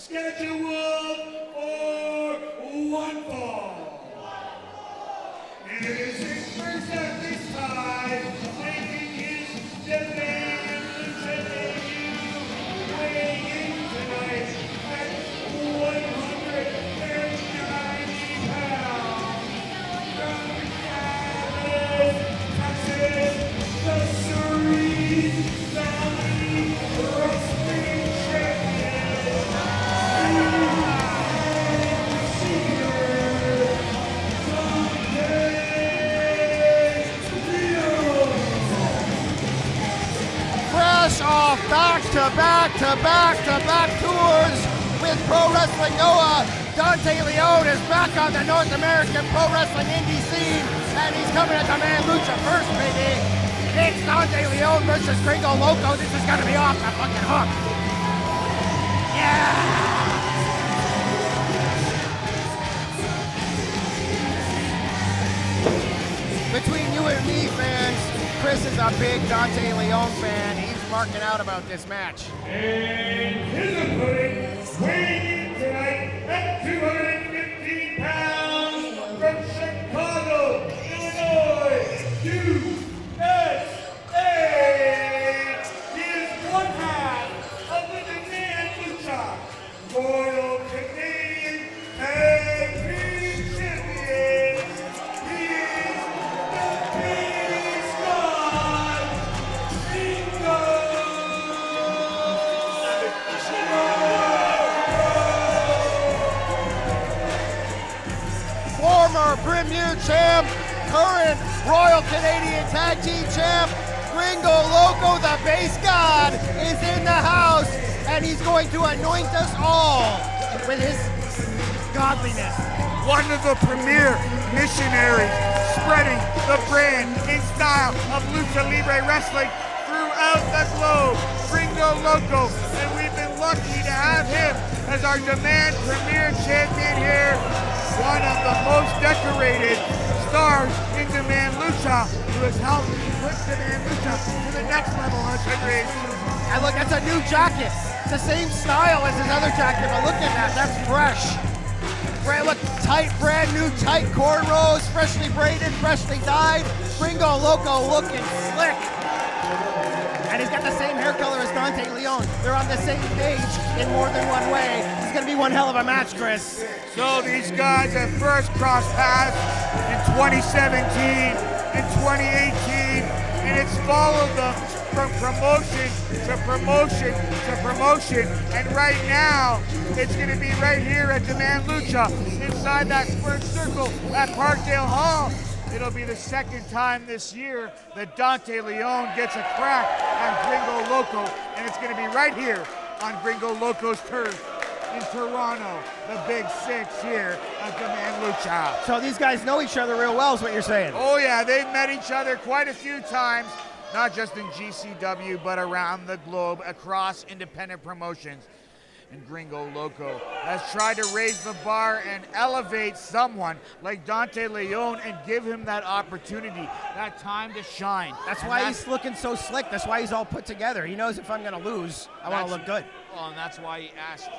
scheduled for one fall. And it is his first at this time, making his Demand Lucha debut, weighing in tonight at 190 pounds. From Dallas, Texas, the Surrey Valley Wrestling Champion. Fresh off back-to-back tours with Pro Wrestling Noah, Dante Leon is back on the North American Pro Wrestling indie scene, and he's coming at Demand Lucha first, baby. It's Dante Leon versus Gringo Loco. This is gonna be off the fucking hook. Yeah! Between you and me, fans, Chris is a big Dante Leon fan. He's marking out about this match. And his opponent, weighing in tonight at 215 pounds from Chicago, Illinois, USA. He is one half of the Demand Lucha Royal Canadian Tag Team Champions. He is the Base God GRINGO Loco. Former Premier Champ, current Royal Canadian Tag Team Champ, Gringo Loco, the Base God, is in the house, and he's going to anoint us all with his godliness. One of the premier missionaries spreading the brand in style of Lucha Libre Wrestling throughout the globe, Gringo Loco, and we've been lucky to have him as our Demand Premier Champion here, one of the most decorated stars in Demand Lucha, who has helped put Demand Lucha to the next level, Henry. And look, that's a new jacket. It's the same style as his other jacket, but look at that, that's fresh. Look, tight, brand new, tight cornrows, freshly braided, freshly dyed. Gringo Loco looking slick. And he's got the same hair color as Dante Leon. They're on the same page in more than one way. It's gonna be one hell of a match, Chris. So these guys have first crossed paths in 2017 and 2018, and it's followed them from promotion to promotion to promotion, and right now it's going to be right here at Demand Lucha inside that squared circle at Parkdale Hall. It'll be the second time this year that Dante Leon gets a crack on Gringo Loco, and it's going to be right here on Gringo Loco's turf in Toronto, the Big Six here at Demand Lucha. So these guys know each other real well is what you're saying. Oh yeah, they've met each other quite a few times, not just in GCW, but around the globe, across independent promotions. And Gringo Loco has tried to raise the bar and elevate someone like Dante Leon and give him that opportunity, that time to shine. That's why he's looking so slick. That's why he's all put together. He knows if I'm gonna lose, I wanna look good. Well, and that's why he asked.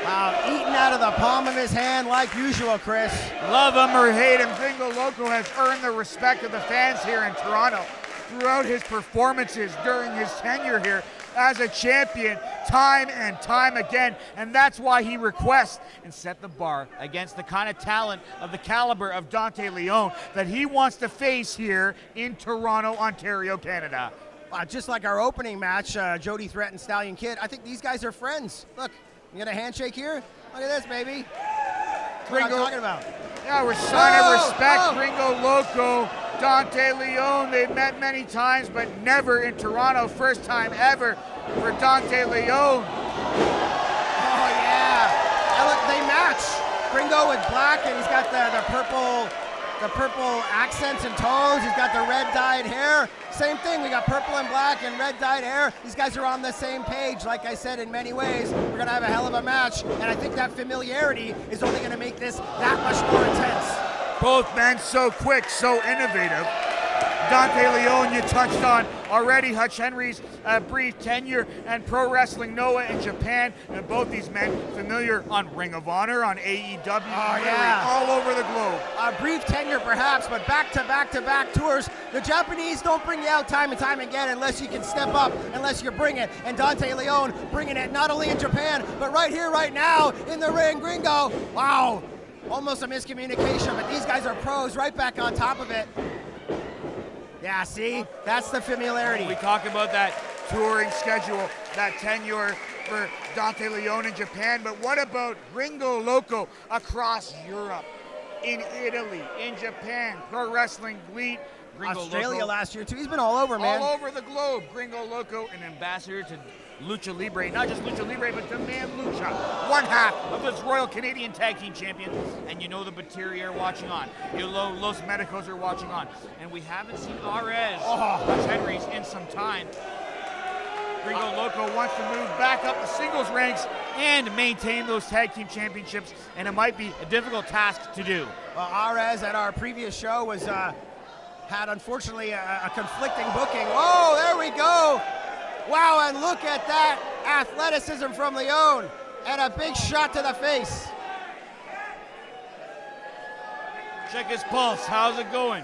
Wow, eating out of the palm of his hand like usual, Chris. Love him or hate him, Gringo Loco has earned the respect of the fans here in Toronto throughout his performances during his tenure here as a champion time and time again, and that's why he requests and set the bar against the kind of talent of the caliber of Dante Leon that he wants to face here in Toronto, Ontario, Canada. Just like our opening match, Jody Threat and Stallion Kid, I think these guys are friends. Look, you got a handshake here? Look at this, baby. That's what I'm talking about. Yeah, we're sign of respect, Gringo Loco, Dante Leon. They've met many times, but never in Toronto. First time ever for Dante Leon. Oh yeah. And look, they match. Gringo with black, and he's got the purple accents and tones. He's got the red dyed hair. Same thing, we got purple and black and red dyed hair. These guys are on the same page. Like I said, in many ways, we're gonna have a hell of a match, and I think that familiarity is only gonna make this that much more intense. Both men so quick, so innovative. Dante Leon, you touched on already. Hutch Henry's brief tenure and Pro Wrestling Noah in Japan. And both these men familiar on Ring of Honor, on AEW, all over the globe. A brief tenure perhaps, but back-to-back tours. The Japanese don't bring you out time and time again unless you can step up, unless you bring it. And Dante Leon bringing it not only in Japan, but right here, right now, in the ring. Gringo, wow. Almost a miscommunication, but these guys are pros right back on top of it. Yeah, see? That's the familiarity. We talk about that touring schedule, that tenure for Dante Leon in Japan, but what about Gringo Loco across Europe, in Italy, in Japan, Pro Wrestling Elite, Gringo Australia Loco. last year too. He's been all over, man. All over the globe. Gringo Loco, an ambassador to Lucha Libre, not just Lucha Libre, but Demand Lucha, one half of this Royal Canadian Tag Team Champion. And you know the Bateria are watching on. You know Los Medicos are watching on. And we haven't seen Arez, Hutch Henry's, in some time. Gringo Loco wants to move back up the singles ranks and maintain those tag team championships, and it might be a difficult task to do. Arez at our previous show was had unfortunately a conflicting booking. Oh, there we go. Wow, and look at that athleticism from Leon, and a big shot to the face. Check his pulse. How's it going?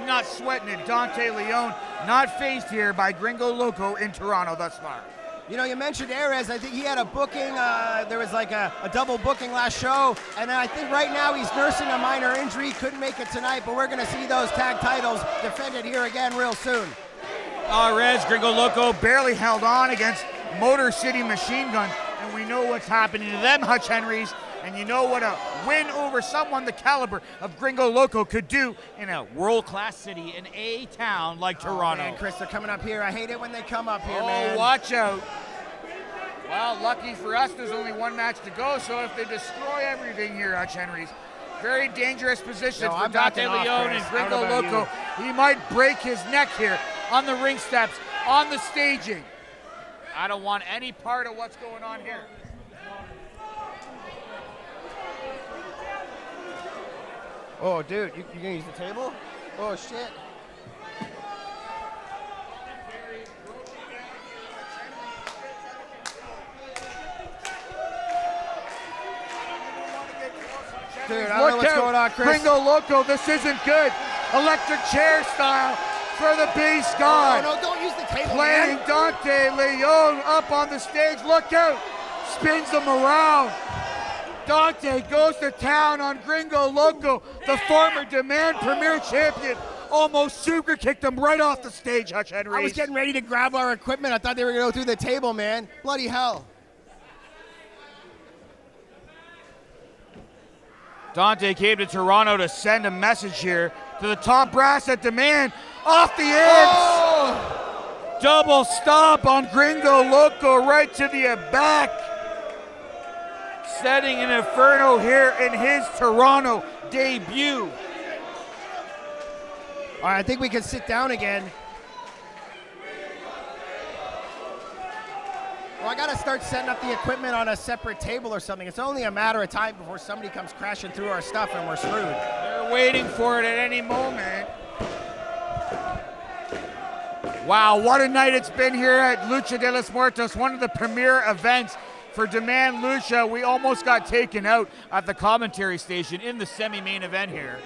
Not sweating it. Dante Leon not phased here by Gringo Loco in Toronto thus far. You know, you mentioned Arez. I think he had a booking. There was like a double booking last show. And I think right now he's nursing a minor injury. Couldn't make it tonight, but we're going to see those tag titles defended here again real soon. Arez, Gringo Loco barely held on against Motor City Machine Guns. And we know what's happening to them, Hutch Henry's. And you know what a win over someone the caliber of Gringo Loco could do in a world-class city, in a town like Toronto. Man, Chris, they're coming up here. I hate it when they come up here, man. Oh, watch out. Well, lucky for us, there's only one match to go, so if they destroy everything here, Hutch Henry's, very dangerous position for Dante Leon and Gringo Loco. He might break his neck here on the ring steps, on the staging. I don't want any part of what's going on here. Oh, dude, you gonna use the table? Oh, shit. Dude, I don't know what's going on, Chris. Gringo Loco, this isn't good. Electric chair style for the Base God. Oh, no, don't use the table, Playing man. Dante Leon up on the stage. Look out. Spins him around. Dante goes to town on Gringo Loco, the former Demand Premier Champion. Almost super kicked him right off the stage, Hutch Henry. I was getting ready to grab our equipment. I thought they were going to go through the table, man. Bloody hell. Dante came to Toronto to send a message here to the top brass at Demand. Off the ends. Oh! Double stomp on Gringo Loco right to the back. Setting an inferno here in his Toronto debut. All right, I think we can sit down again. Well, I got to start setting up the equipment on a separate table or something. It's only a matter of time before somebody comes crashing through our stuff and we're screwed. They're waiting for it at any moment. Wow, what a night it's been here at Lucha de los Muertos, one of the premier events for Demand Lucha. We almost got taken out at the commentary station in the semi-main event here.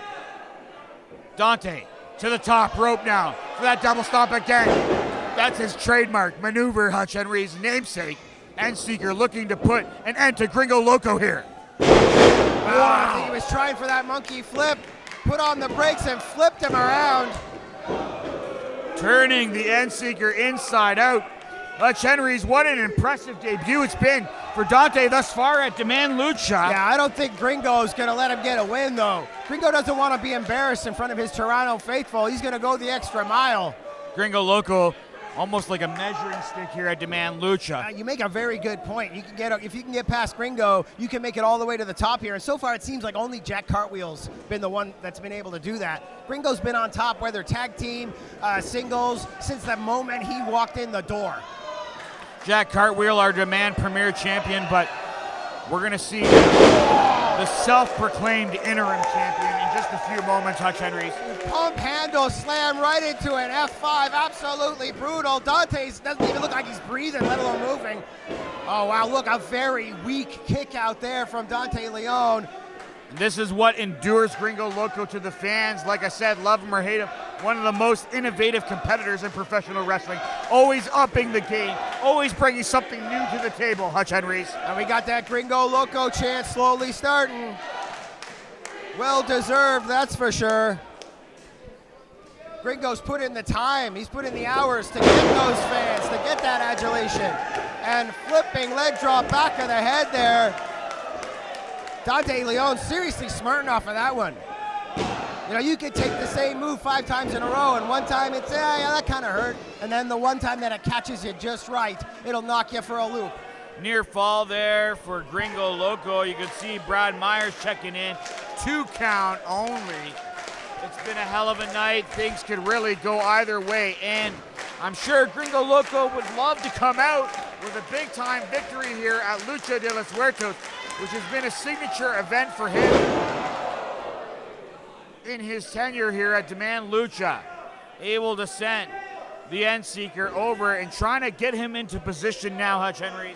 Dante to the top rope now for that double stomp again. That's his trademark maneuver, Hutch Henry's namesake. And Seeker looking to put an end to Gringo Loco here. Wow. I think he was trying for that monkey flip, put on the brakes and flipped him around. Turning the end Seeker inside out. Hutch Henry's, what an impressive debut it's been for Dante thus far at Demand Lucha. Yeah, I don't think Gringo's going to let him get a win, though. Gringo doesn't want to be embarrassed in front of his Toronto faithful. He's going to go the extra mile. Gringo Loco, almost like a measuring stick here at Demand Lucha. You make a very good point. You can if you can get past Gringo, you can make it all the way to the top here. And so far, it seems like only Jack Cartwheel's been the one that's been able to do that. Gringo's been on top, whether tag team, singles, since the moment he walked in the door. Jack Cartwheel, our Demand Premier Champion, but We're going to see the self-proclaimed interim champion in just a few moments, Hutch Henry. Pump handle slam right into an F5. Absolutely brutal. Dante's doesn't even look like he's breathing, let alone moving. Oh, wow, look, a very weak kick out there from Dante Leon. This is what endures Gringo Loco to the fans. Like I said, love him or hate him, one of the most innovative competitors in professional wrestling. Always upping the game, always bringing something new to the table, Hutch Henrys. And we got that Gringo Loco chant slowly starting. Well deserved, that's for sure. Gringo's put in the time, he's put in the hours to get those fans, to get that adulation. And flipping leg drop back of the head there. Dante Leon seriously smarting off of that one. You know, you could take the same move 5 times in a row, and one time it's, yeah, that kind of hurt. And then the one time that it catches you just right, it'll knock you for a loop. Near fall there for Gringo Loco. You can see Brad Myers checking in. 2 count only. It's been a hell of a night. Things could really go either way. And I'm sure Gringo Loco would love to come out with a big-time victory here at Lucha de los Muertos, which has been a signature event for him in his tenure here at Demand Lucha. Able to send the End Seeker over and trying to get him into position now, Hutch Henrys.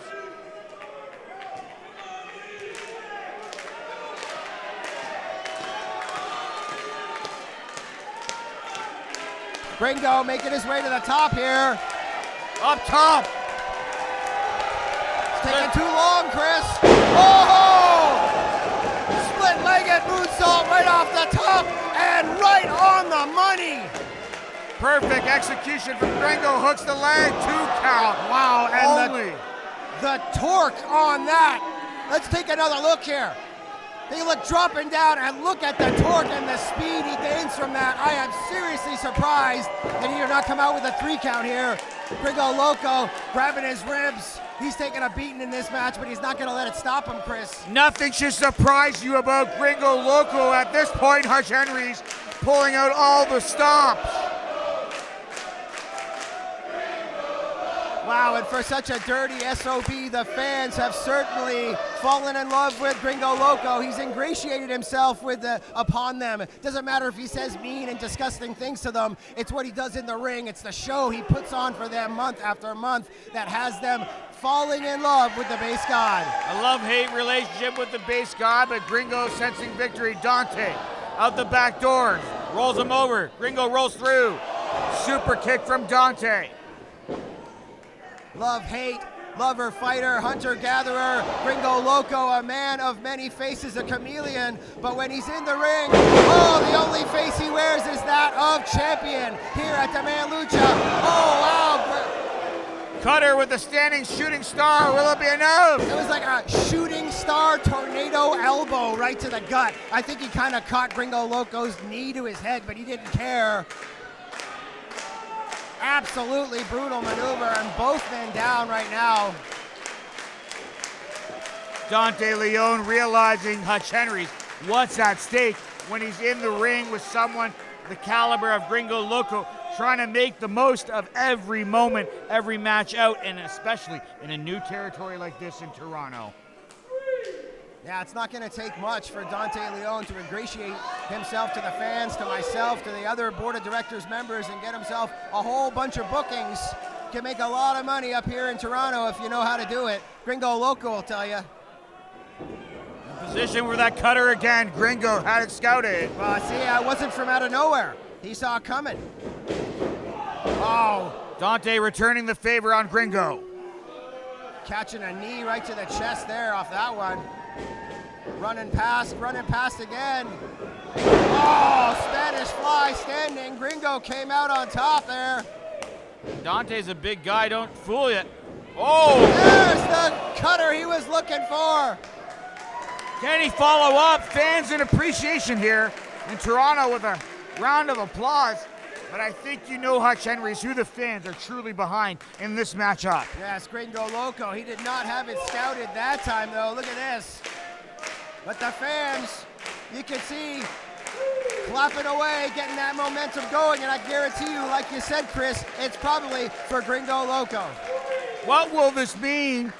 Gringo making his way to the top here. Up top. It's taking too long, Chris. Oh! Split-legged moonsault right off the top and right on the money. Perfect execution from Gringo. Hooks the leg. 2 count. Wow, and only. The torque on that. Let's take another look here. They look dropping down, and look at the torque and the speed he gains from that. I am seriously surprised that he did not come out with a 3 count here. Gringo Loco grabbing his ribs. He's taking a beating in this match, but he's not going to let it stop him, Chris. Nothing should surprise you about Gringo Loco at this point, Hutch Henrys, pulling out all the stops. Wow, and for such a dirty SOB, the fans have certainly fallen in love with Gringo Loco. He's ingratiated himself upon them. It doesn't matter if he says mean and disgusting things to them. It's what he does in the ring. It's the show he puts on for them month after month that has them falling in love with the Base God. A love-hate relationship with the Base God, but Gringo sensing victory. Dante out the back door, rolls him over. Gringo rolls through. Super kick from Dante. Love, hate, lover, fighter, hunter, gatherer, Gringo Loco, a man of many faces, a chameleon, but when he's in the ring, oh, the only face he wears is that of champion here at Demand Lucha. Oh, wow. Cutter with the standing shooting star. Will it be enough? It was like a shooting star tornado elbow right to the gut. I think he kind of caught Gringo Loco's knee to his head, but he didn't care. Absolutely brutal maneuver, and both men down right now. Dante Leon realizing, Hutch Henrys, what's at stake when he's in the ring with someone the caliber of Gringo Loco, trying to make the most of every moment, every match out, and especially in a new territory like this in Toronto. Yeah, it's not going to take much for Dante Leon to ingratiate himself to the fans, to myself, to the other board of directors members, and get himself a whole bunch of bookings. Can make a lot of money up here in Toronto if you know how to do it. Gringo Loco will tell you. In position with that cutter again. Gringo had it scouted. Well, see, I wasn't from out of nowhere. He saw it coming. Oh. Dante returning the favor on Gringo. Catching a knee right to the chest there off that one. Running past again. Oh, Spanish fly standing. Gringo came out on top there. Dante's a big guy, don't fool you. Oh! There's the cutter he was looking for. Can he follow up? Fans in appreciation here in Toronto with a round of applause. But I think you know, Hutch Henrys, who the fans are truly behind in this matchup. Yes, Gringo Loco. He did not have it scouted that time, though. Look at this. But the fans, you can see, clapping away, getting that momentum going. And I guarantee you, like you said, Chris, it's probably for Gringo Loco. What will this mean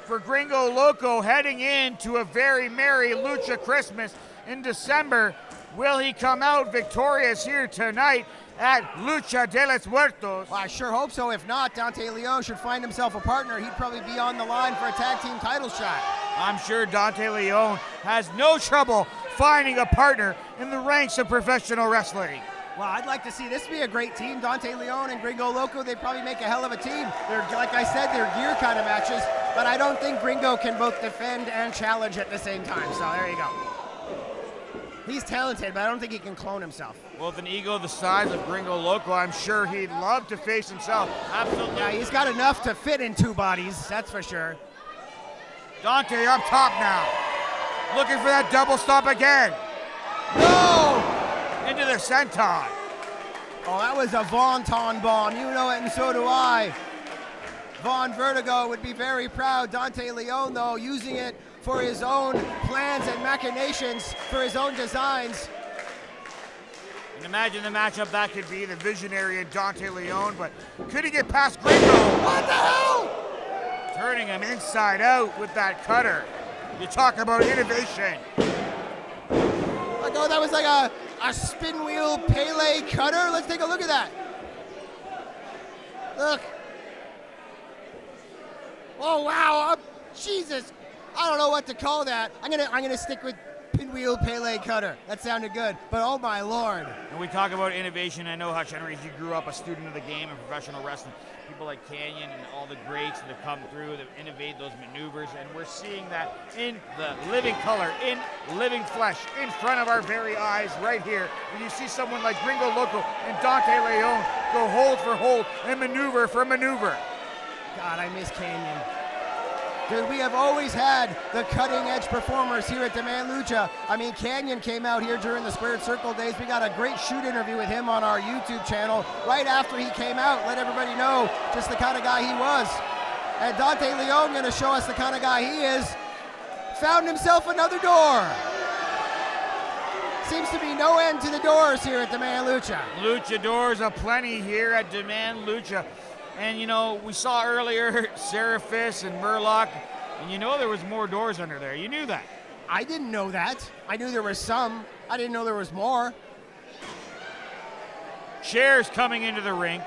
for Gringo Loco heading into a very merry Lucha Christmas in December. Will he come out victorious here tonight at Lucha de los Muertos? Well, I sure hope so. If not, Dante Leon should find himself a partner. He'd probably be on the line for a tag team title shot. I'm sure Dante Leon has no trouble finding a partner in the ranks of professional wrestling. Well, I'd like to see this be a great team. Dante Leon and Gringo Loco, they'd probably make a hell of a team. They're, like I said, they're gear kind of matches, but I don't think Gringo can both defend and challenge at the same time, so there you go. He's talented, but I don't think he can clone himself. Well, with an ego the size of Gringo Loco, I'm sure he'd love to face himself. Absolutely. Yeah, he's got enough to fit in two bodies, that's for sure. Dante up top now. Looking for that double stomp again. No! Into the senton. Oh, that was a Vonton bomb. You know it, and so do I. Von Vertigo would be very proud. Dante Leon, though, using it for his own plans and machinations, for his own designs. And imagine the matchup that could be, the visionary and Dante Leon, but could he get past Gringo? What the hell? Turning him inside out with that cutter. You talk about innovation. Like, oh, that was like a spin wheel Pele cutter. Let's take a look at that. Look. Oh wow! Jesus, I don't know what to call that. I'm gonna stick with pinwheel Pele cutter. That sounded good, but oh my lord! And we talk about innovation. I know, Hutch Henry, you grew up a student of the game and professional wrestling. People like Canyon and all the greats that have come through that innovate those maneuvers, and we're seeing that in the living color, in living flesh, in front of our very eyes right here. When you see someone like Gringo Loco and Dante Leon go hold for hold and maneuver for maneuver. God, I miss Canyon. Dude, we have always had the cutting-edge performers here at Demand Lucha. I mean, Canyon came out here during the Squared Circle days. We got a great shoot interview with him on our YouTube channel. Right after he came out, let everybody know just the kind of guy he was. And Dante Leon gonna show us the kind of guy he is. Found himself another door. Seems to be no end to the doors here at Demand Lucha. Lucha doors aplenty here at Demand Lucha. And you know, we saw earlier Seraphis and Murloc, and you know there was more doors under there. You knew that. I didn't know that. I knew there was some. I didn't know there was more. Chairs coming into the ring.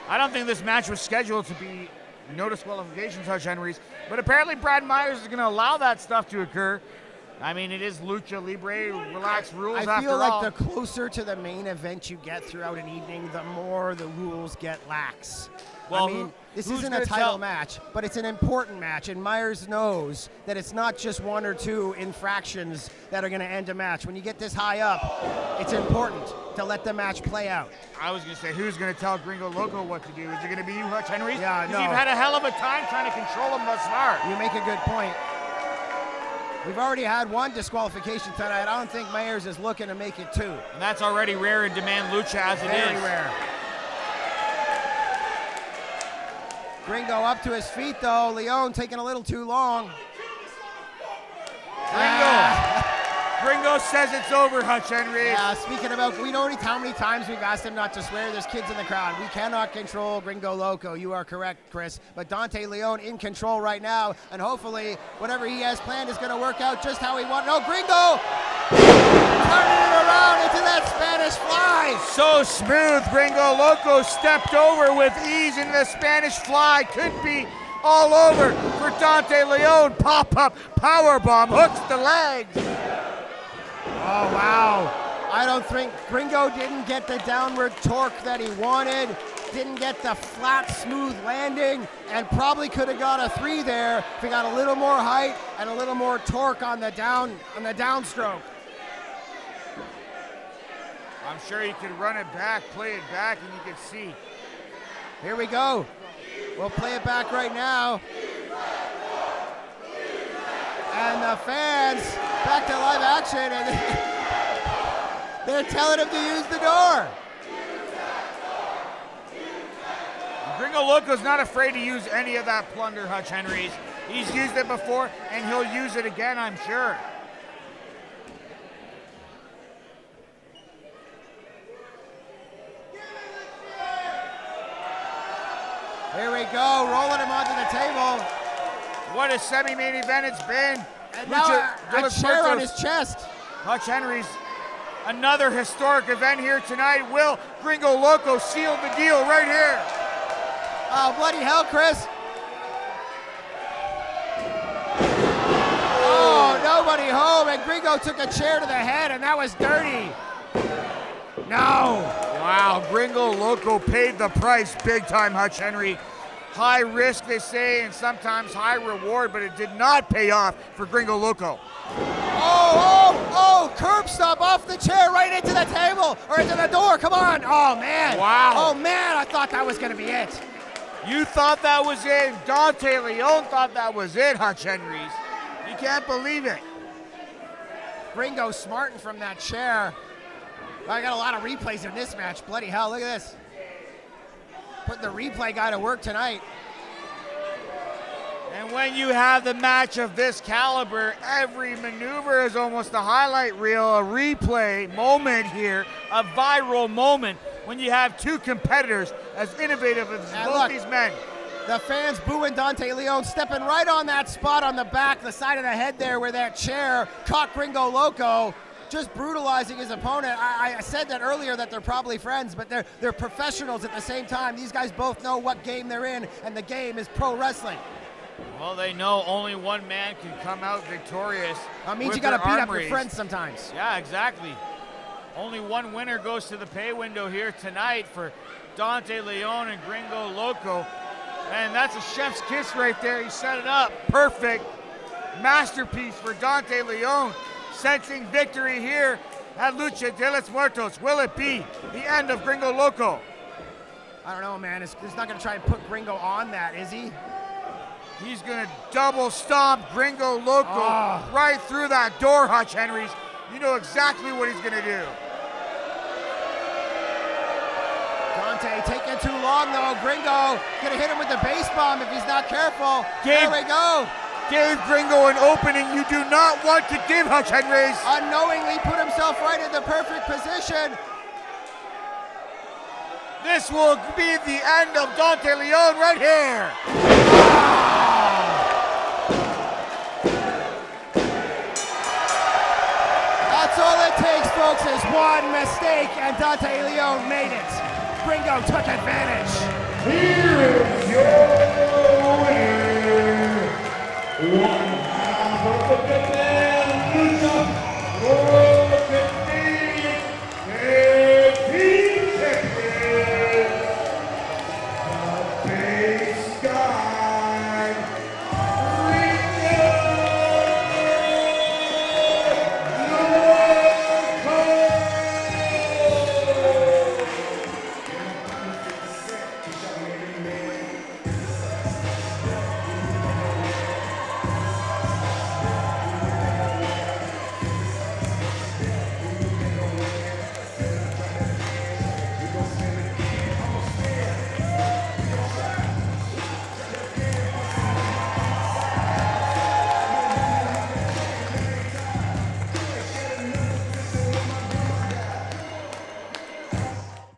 I don't think this match was scheduled to be no disqualifications, Hutch Henry's, but apparently Brad Myers is going to allow that stuff to occur. I mean, it is Lucha Libre, relaxed rules after all. I feel like the closer to the main event you get throughout an evening, the more the rules get lax. Well, I mean, this isn't a title match, but it's an important match, and Myers knows that it's not just one or two infractions that are going to end a match. When you get this high up, it's important to let the match play out. I was going to say, who's going to tell Gringo Loco what to do? Is it going to be you, Hutch Henry? Yeah, no. You've had a hell of a time trying to control him thus far. You make a good point. We've already had one disqualification tonight. I don't think Myers is looking to make it two. And that's already rare in Demand Lucha as it is. Very rare. Gringo up to his feet, though. Leon taking a little too long. Gringo says it's over, Hutch Henry. Yeah, speaking about, we know how many times we've asked him not to swear. There's kids in the crowd. We cannot control Gringo Loco. You are correct, Chris. But Dante Leon in control right now, and hopefully whatever he has planned is going to work out just how he wants. No, Gringo! Turning it around into that Spanish fly. So smooth. Gringo Loco stepped over with ease into the Spanish fly. Could be all over for Dante Leon. Pop-up powerbomb hooks the legs. Oh, wow. I don't think Gringo didn't get the downward torque that he wanted, didn't get the flat, smooth landing, and probably could have got a 3 there if he got a little more height and a little more torque on the downstroke. I'm sure he could run it back, play it back, and you can see. Here we go. We'll play it back right now. And the fans back to live action, and they're telling him to use the door. Gringo Loco's not afraid to use any of that plunder, Hutch Henry's. He's used it before, and he'll use it again, I'm sure. Here we go, rolling him onto the table. What a semi-main event it's been. And now a chair on his chest. Hutch Henry's another historic event here tonight. Will Gringo Loco seal the deal right here? Oh, bloody hell, Chris. Oh, nobody home, and Gringo took a chair to the head, and that was dirty. No. Wow, Gringo Loco paid the price big time, Hutch Henry. High risk, they say, and sometimes high reward, but it did not pay off for Gringo Loco. Oh, curb stomp off the chair right into the table, or into the door, come on. Oh, man. Wow. Oh, man, I thought that was going to be it. You thought that was it. Dante Leon thought that was it, Hutch Henry's. You can't believe it. Gringo smarting from that chair. I got a lot of replays in this match. Bloody hell, look at this. Putting the replay guy to work tonight. And when you have the match of this caliber, every maneuver is almost a highlight reel, a replay moment here, a viral moment when you have two competitors as innovative as both these men. The fans booing Dante Leon, stepping right on that spot on the back, the side of the head there where that chair caught Gringo Loco, just brutalizing his opponent. I said that earlier that they're probably friends, but they're professionals at the same time. These guys both know what game they're in, and the game is pro wrestling. Well, they know only one man can come out victorious. That means you got to beat up your friends sometimes. Yeah, exactly. Only one winner goes to the pay window here tonight for Dante Leon and Gringo Loco. And that's a chef's kiss right there. He set it up. Perfect. Masterpiece for Dante Leon. Sensing victory here at Lucha de los Muertos. Will it be the end of Gringo Loco? I don't know, man. He's not going to try and put Gringo on that, is he? He's going to double stomp Gringo Loco right through that door, Hutch Henry's. You know exactly what he's going to do. Dante taking too long, though. Gringo going to hit him with the base bomb if he's not careful. There we go. Gave Gringo an opening you do not want to give, Hutch Henry's. Unknowingly put himself right in the perfect position. This will be the end of Dante Leon right here. That's all it takes, folks, is one mistake, and Dante Leon made it. Gringo took advantage. Here is your winner, one half of the Demand Lucha